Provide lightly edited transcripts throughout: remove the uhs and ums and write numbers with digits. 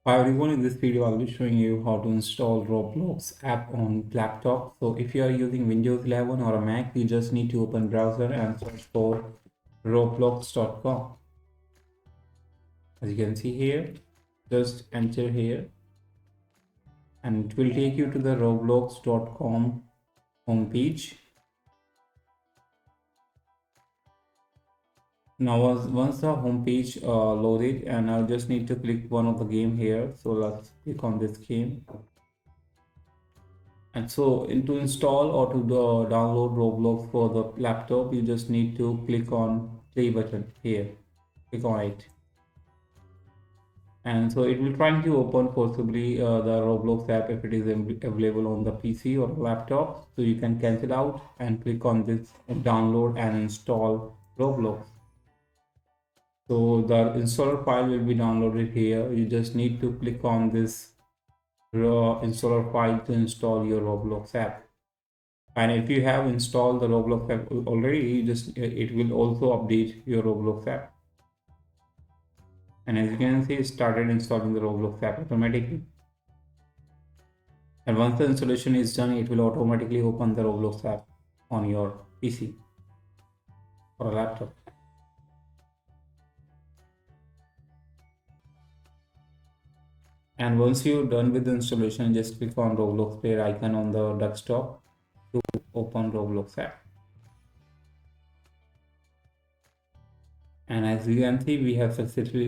Hi everyone, in this video I'll be showing you how to install Roblox app on laptop. So if you are using Windows 11 or a Mac, you just need to open browser and search for roblox.com. As you can see here, just enter here and it will take you to the roblox.com homepage. Now once the homepage loaded, and I'll just need to click one of the game here. So let's click on this game. And so to install or to download Roblox for the laptop, you just need to click on play button here. Click on it. And so it will try to open possibly the Roblox app if it is available on the PC or laptop. So you can cancel out and click on this and download and install Roblox. So the installer file will be downloaded here. You just need to click on this installer file to install your Roblox app. And if you have installed the Roblox app already, you just it will also update your Roblox app. And as you can see, it started installing the Roblox app automatically. And once the installation is done, it will automatically open the Roblox app on your PC or a laptop. And once you're done with the installation, just click on Roblox player icon on the desktop to open Roblox app. And as you can see, we have successfully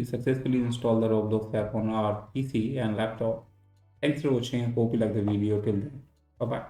installed the Roblox app on our PC and laptop. Thanks for watching. I hope you like the video. Till then, bye bye.